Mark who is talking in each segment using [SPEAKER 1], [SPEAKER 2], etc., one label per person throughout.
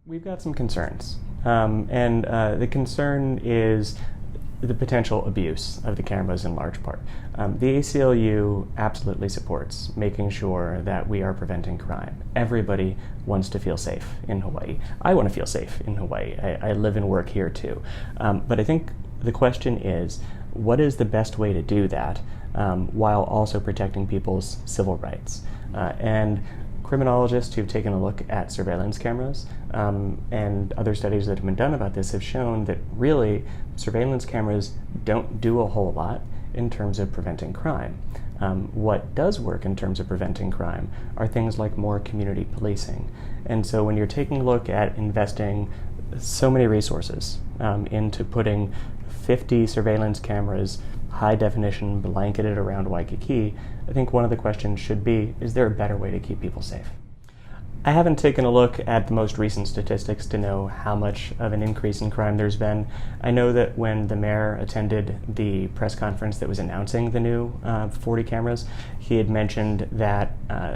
[SPEAKER 1] We've got some concerns, and the concern is the potential abuse of the cameras in large part. The ACLU absolutely supports making sure that we are preventing crime. Everybody wants to feel safe in Hawaii. I want to feel safe in Hawaii. I live and work here too. But I think the question is, what is the best way to do that while also protecting people's civil rights? And criminologists who've taken a look at surveillance cameras and other studies that have been done about this have shown that really surveillance cameras don't do a whole lot in terms of preventing crime. What does work in terms of preventing crime are things like more community policing. And so when you're taking a look at investing so many resources into putting 50 surveillance cameras, high definition, blanketed around Waikiki, I think one of the questions should be, is there a better way to keep people safe? I haven't taken a look at the most recent statistics to know how much of an increase in crime there's been. I know that when the mayor attended the press conference that was announcing the new 40 cameras, he had mentioned that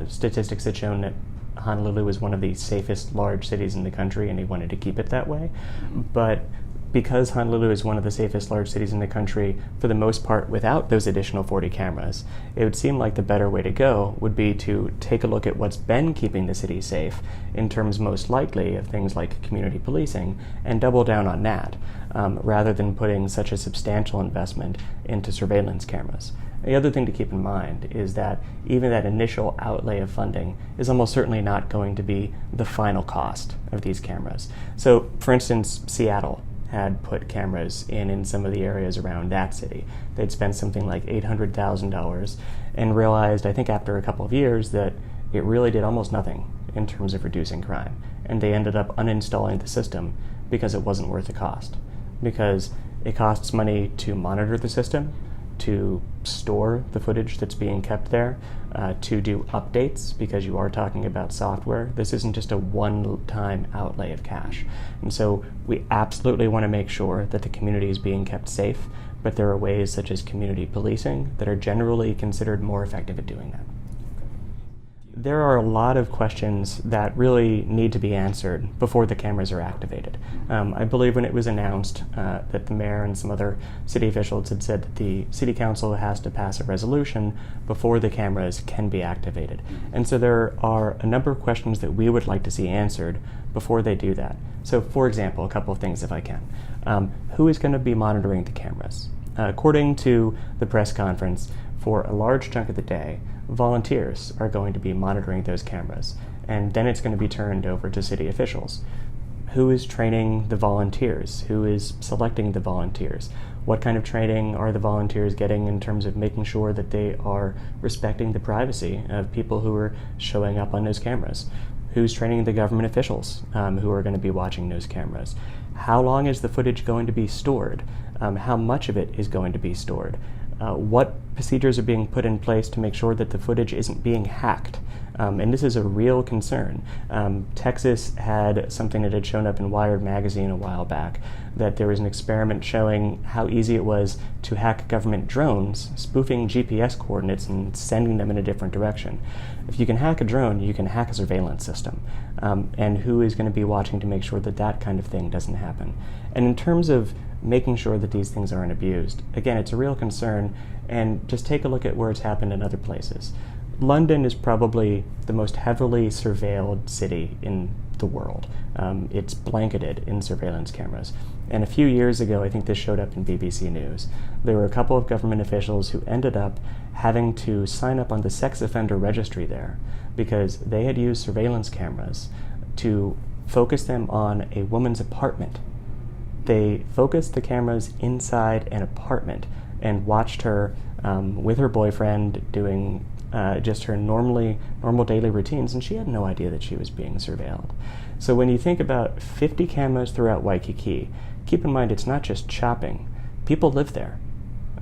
[SPEAKER 1] statistics had shown that Honolulu was one of the safest large cities in the country and he wanted to keep it that way. But because Honolulu is one of the safest large cities in the country, for the most part without those additional 40 cameras, it would seem like the better way to go would be to take a look at what's been keeping the city safe in terms most likely of things like community policing and double down on that, rather than putting such a substantial investment into surveillance cameras. The other thing to keep in mind is that even that initial outlay of funding is almost certainly not going to be the final cost of these cameras. So, for instance, Seattle had put cameras in some of the areas around that city. They'd spent something like $800,000 and realized, I think after a couple of years, that it really did almost nothing in terms of reducing crime. And they ended up uninstalling the system because it wasn't worth the cost. Because it costs money to monitor the system, to store the footage that's being kept there, to do updates, because you are talking about software. This isn't just a one-time outlay of cash. And so we absolutely want to make sure that the community is being kept safe, but there are ways such as community policing that are generally considered more effective at doing that. There are a lot of questions that really need to be answered before the cameras are activated. I believe when it was announced that the mayor and some other city officials had said that the city council has to pass a resolution before the cameras can be activated. And so there are a number of questions that we would like to see answered before they do that. So for example, a couple of things if I can. Who is going to be monitoring the cameras? According to the press conference, for a large chunk of the day, volunteers are going to be monitoring those cameras, and then it's going to be turned over to city officials. Who is training the volunteers? Who is selecting the volunteers? What kind of training are the volunteers getting in terms of making sure that they are respecting the privacy of people who are showing up on those cameras? Who's training the government officials who are going to be watching those cameras? How long is the footage going to be stored? How much of it is going to be stored? What procedures are being put in place to make sure that the footage isn't being hacked? And this is a real concern. Texas had something that had shown up in Wired magazine a while back, that there was an experiment showing how easy it was to hack government drones, spoofing GPS coordinates and sending them in a different direction. If you can hack a drone, you can hack a surveillance system. And who is going to be watching to make sure that that kind of thing doesn't happen? And in terms of making sure that these things aren't abused, again, it's a real concern, and just take a look at where it's happened in other places. London is probably the most heavily surveilled city in the world. It's blanketed in surveillance cameras. And a few years ago, I think this showed up in BBC News, there were a couple of government officials who ended up having to sign up on the sex offender registry there because they had used surveillance cameras to focus them on a woman's apartment. They focused the cameras inside an apartment and watched her with her boyfriend doing just her normal daily routines, and she had no idea that she was being surveilled. So when you think about 50 cameras throughout Waikiki, keep in mind it's not just shopping. People live there.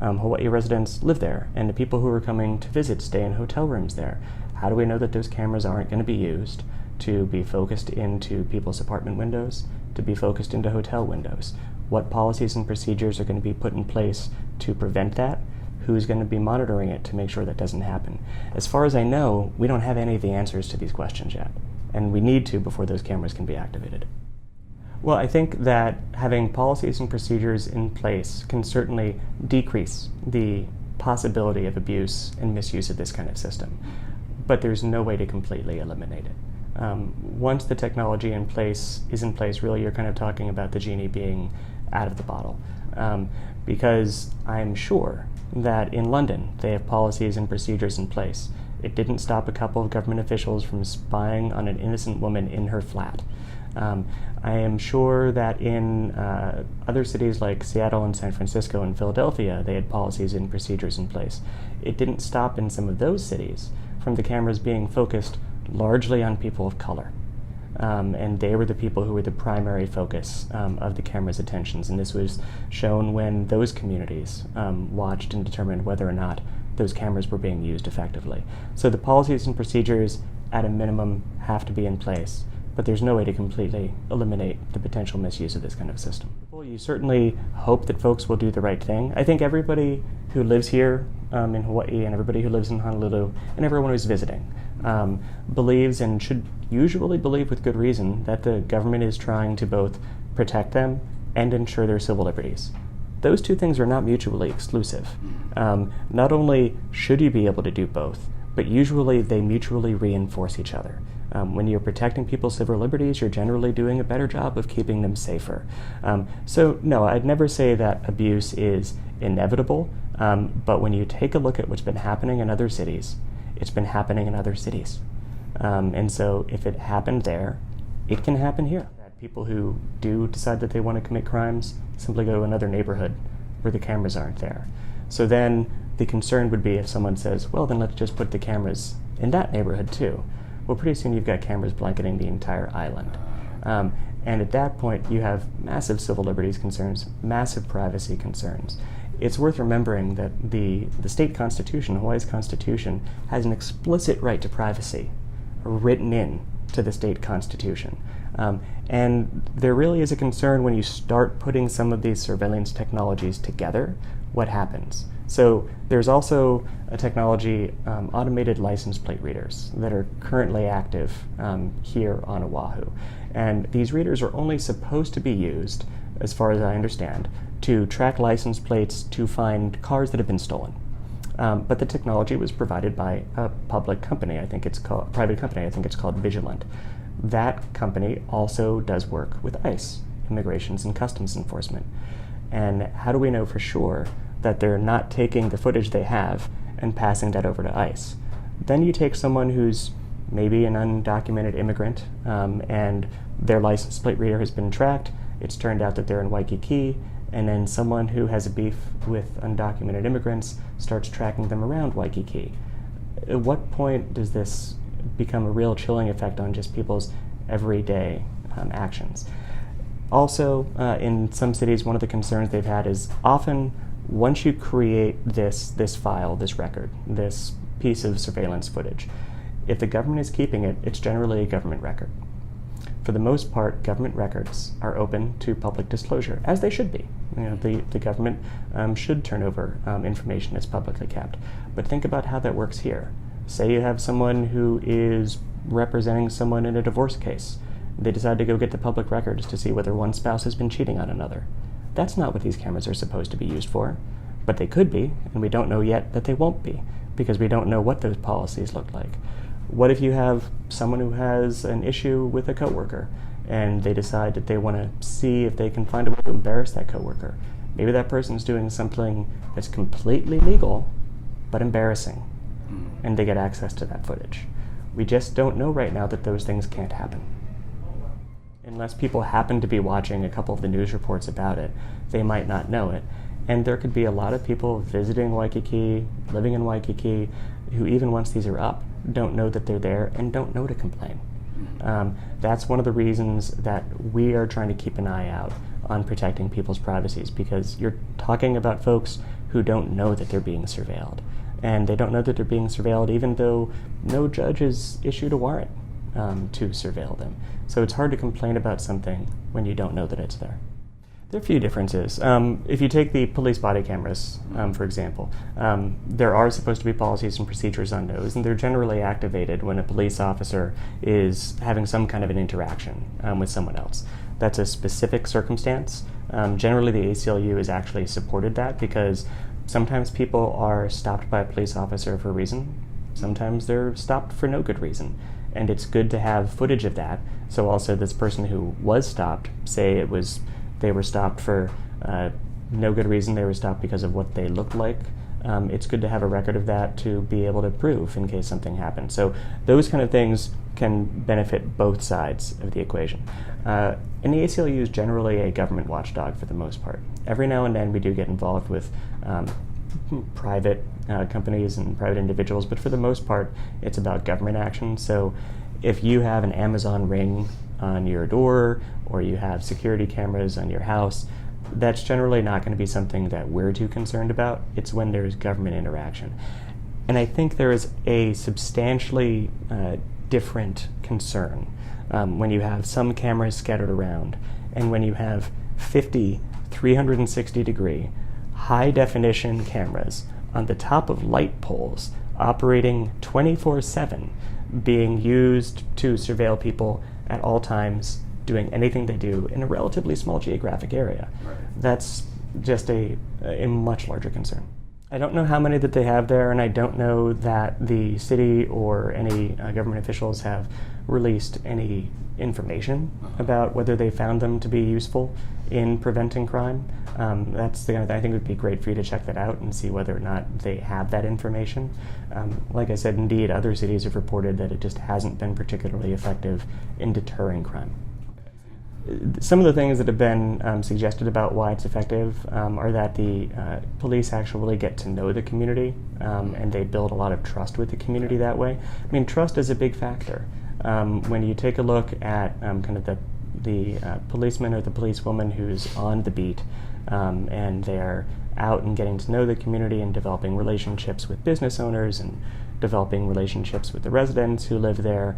[SPEAKER 1] Hawaii residents live there, and the people who are coming to visit stay in hotel rooms there. How do we know that those cameras aren't going to be used to be focused into people's apartment windows, to be focused into hotel windows? What policies and procedures are going to be put in place to prevent that? Who's going to be monitoring it to make sure that doesn't happen? As far as I know, we don't have any of the answers to these questions yet, and we need to before those cameras can be activated. Well, I think that having policies and procedures in place can certainly decrease the possibility of abuse and misuse of this kind of system, but there's no way to completely eliminate it. Once the technology is in place, really you're kind of talking about the genie being out of the bottle. Because I'm sure that in London they have policies and procedures in place. It didn't stop a couple of government officials from spying on an innocent woman in her flat. I am sure that in other cities like Seattle and San Francisco and Philadelphia, they had policies and procedures in place. It didn't stop in some of those cities from the cameras being focused largely on people of color. And they were the people who were the primary focus of the camera's attentions. And this was shown when those communities watched and determined whether or not those cameras were being used effectively. So the policies and procedures, at a minimum, have to be in place. But there's no way to completely eliminate the potential misuse of this kind of system. Well, you certainly hope that folks will do the right thing. I think everybody who lives here in Hawaii and everybody who lives in Honolulu and everyone who's visiting believes, and should usually believe with good reason, that the government is trying to both protect them and ensure their civil liberties. Those two things are not mutually exclusive. Not only should you be able to do both, but usually they mutually reinforce each other. When you're protecting people's civil liberties, you're generally doing a better job of keeping them safer. So no, I'd never say that abuse is inevitable, but when you take a look at what's been happening in other cities, it's been happening in other cities. And so if it happened there, it can happen here. People who do decide that they want to commit crimes simply go to another neighborhood where the cameras aren't there. So then the concern would be if someone says, well, then let's just put the cameras in that neighborhood too. Well, pretty soon you've got cameras blanketing the entire island. And at that point, you have massive civil liberties concerns, massive privacy concerns. It's worth remembering that the state constitution, Hawaii's constitution, has an explicit right to privacy written in to the state constitution. And there really is a concern when you start putting some of these surveillance technologies together, what happens? So there's also a technology, automated license plate readers, that are currently active here on Oahu. And these readers are only supposed to be used, as far as I understand, to track license plates to find cars that have been stolen. But the technology was provided by a public company, private company, I think it's called Vigilant. That company also does work with ICE, Immigrations and Customs Enforcement. And how do we know for sure that they're not taking the footage they have and passing that over to ICE? Then you take someone who's maybe an undocumented immigrant, and their license plate reader has been tracked. It's turned out that they're in Waikiki, and then someone who has a beef with undocumented immigrants starts tracking them around Waikiki. At what point does this become a real chilling effect on just people's everyday actions? Also, in some cities, one of the concerns they've had is often once you create this file, this record, this piece of surveillance footage, if the government is keeping it, it's generally a government record. For the most part, government records are open to public disclosure, as they should be. The government should turn over information that's publicly kept. But think about how that works here. Say you have someone who is representing someone in a divorce case. They decide to go get the public records to see whether one spouse has been cheating on another. That's not what these cameras are supposed to be used for, but they could be, and we don't know yet that they won't be, because we don't know what those policies look like. What if you have someone who has an issue with a coworker, and they decide that they want to see if they can find a way to embarrass that coworker? Maybe that person's doing something that's completely legal, but embarrassing, and they get access to that footage. We just don't know right now that those things can't happen. Unless people happen to be watching a couple of the news reports about it, they might not know it. And there could be a lot of people visiting Waikiki, living in Waikiki, who even once these are up, don't know that they're there and don't know to complain. That's one of the reasons that we are trying to keep an eye out on protecting people's privacies, because you're talking about folks who don't know that they're being surveilled. And they don't know that they're being surveilled even though no judge has issued a warrant to surveil them. So it's hard to complain about something when you don't know that it's there. There are a few differences. If you take the police body cameras, for example, there are supposed to be policies and procedures on those, and they're generally activated when a police officer is having some kind of an interaction with someone else. that's a specific circumstance. Generally, the ACLU has actually supported that because sometimes people are stopped by a police officer for a reason. Sometimes they're stopped for no good reason. And it's good to have footage of that. So also this person who was stopped, say they were stopped for no good reason, they were stopped because of what they looked like. It's good to have a record of that to be able to prove in case something happens. So those kind of things can benefit both sides of the equation. And the ACLU is generally a government watchdog for the most part. Every now and then we do get involved with private companies and private individuals, but for the most part it's about government action. So if you have an Amazon Ring on your door or you have security cameras on your house, that's generally not going to be something that we're too concerned about. It's when there's government interaction. And I think there is a substantially different concern when you have some cameras scattered around and when you have 50 360-degree high-definition cameras on the top of light poles operating 24/7, being used to surveil people at all times, doing anything they do in a relatively small geographic area. Right. That's just a much larger concern. I don't know how many that they have there, and I don't know that the city or any government officials have released any information about whether they found them to be useful in preventing crime. That's the kind of thing I think it would be great for you to check that out and see whether or not they have that information. Like I said, indeed, other cities have reported that it just hasn't been particularly effective in deterring crime. Some of the things that have been suggested about why it's effective are that the police actually get to know the community and they build a lot of trust with the community that way. I mean, trust is a big factor. When you take a look at kind of the policeman or the policewoman who's on the beat and they're out and getting to know the community and developing relationships with business owners and developing relationships with the residents who live there,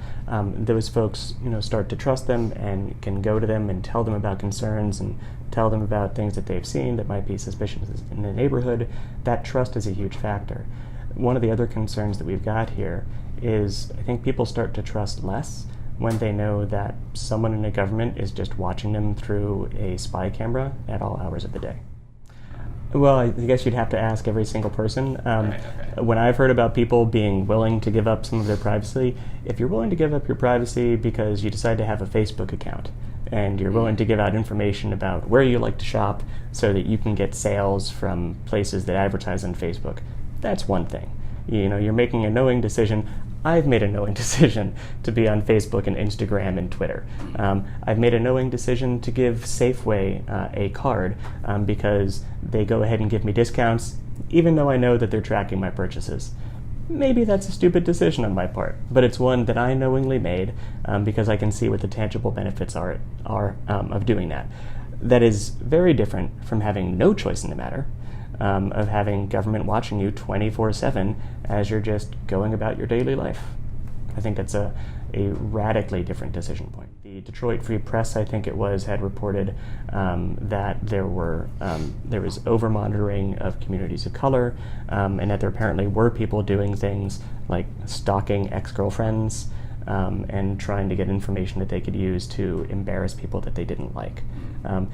[SPEAKER 1] those folks, start to trust them and can go to them and tell them about concerns and tell them about things that they've seen that might be suspicious in the neighborhood. That trust is a huge factor. One of the other concerns that we've got here is I think people start to trust less when they know that someone in a government is just watching them through a spy camera at all hours of the day. Well, I guess you'd have to ask every single person.
[SPEAKER 2] Right, okay.
[SPEAKER 1] When I've heard about people being willing to give up some of their privacy, if you're willing to give up your privacy because you decide to have a Facebook account and you're willing to give out information about where you like to shop so that you can get sales from places that advertise on Facebook, that's one thing. You're making a knowing decision. I've made a knowing decision to be on Facebook and Instagram and Twitter. I've made a knowing decision to give Safeway a card because they go ahead and give me discounts, even though I know that they're tracking my purchases. Maybe that's a stupid decision on my part, but it's one that I knowingly made because I can see what the tangible benefits are of doing that. That is very different from having no choice in the matter. Of having government watching you 24/7 as you're just going about your daily life. I think that's a radically different decision point. The Detroit Free Press, I think it was, had reported that there was over-monitoring of communities of color, and that there apparently were people doing things like stalking ex-girlfriends and trying to get information that they could use to embarrass people that they didn't like. I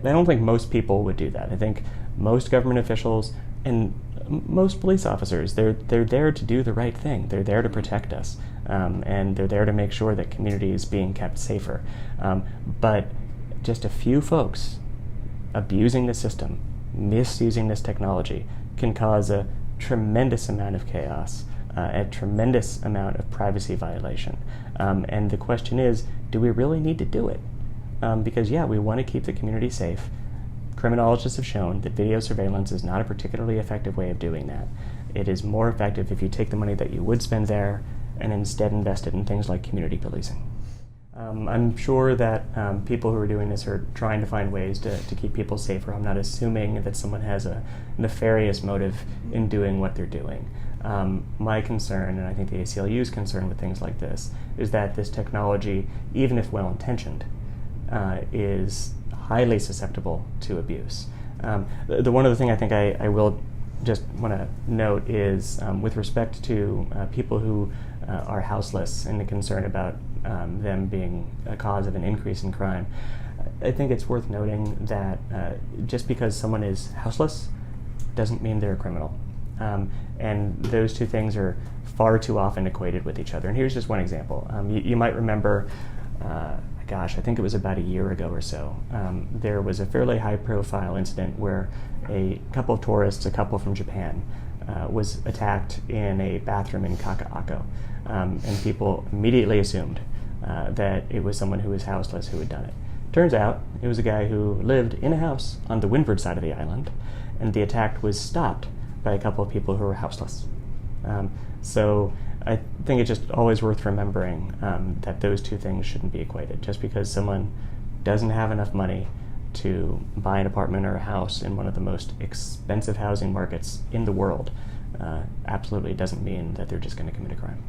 [SPEAKER 1] don't think most people would do that. I think most government officials and most police officers, they're there to do the right thing. They're there to protect us, and they're there to make sure that community is being kept safer. But just a few folks abusing the system, misusing this technology, can cause a tremendous amount of chaos, a tremendous amount of privacy violation. And the question is, do we really need to do it? Because we want to keep the community safe. Criminologists have shown that video surveillance is not a particularly effective way of doing that. It is more effective if you take the money that you would spend there and instead invest it in things like community policing. I'm sure that people who are doing this are trying to find ways to keep people safer. I'm not assuming that someone has a nefarious motive in doing what they're doing. My concern, and I think the ACLU's concern with things like this, is that this technology, even if well-intentioned, is highly susceptible to abuse. The one other thing I think I will just want to note is with respect to people who are houseless and the concern about them being a cause of an increase in crime. I think it's worth noting that just because someone is houseless doesn't mean they're a criminal. And those two things are far too often equated with each other. And here's just one example. You might remember, I think it was about a year ago or so, there was a fairly high-profile incident where a couple of tourists, a couple from Japan, was attacked in a bathroom in Kaka'ako. And people immediately assumed that it was someone who was houseless who had done it. Turns out it was a guy who lived in a house on the windward side of the island, and the attack was stopped by a couple of people who were houseless. So I think it's just always worth remembering that those two things shouldn't be equated. Just because someone doesn't have enough money to buy an apartment or a house in one of the most expensive housing markets in the world absolutely doesn't mean that they're just going to commit a crime.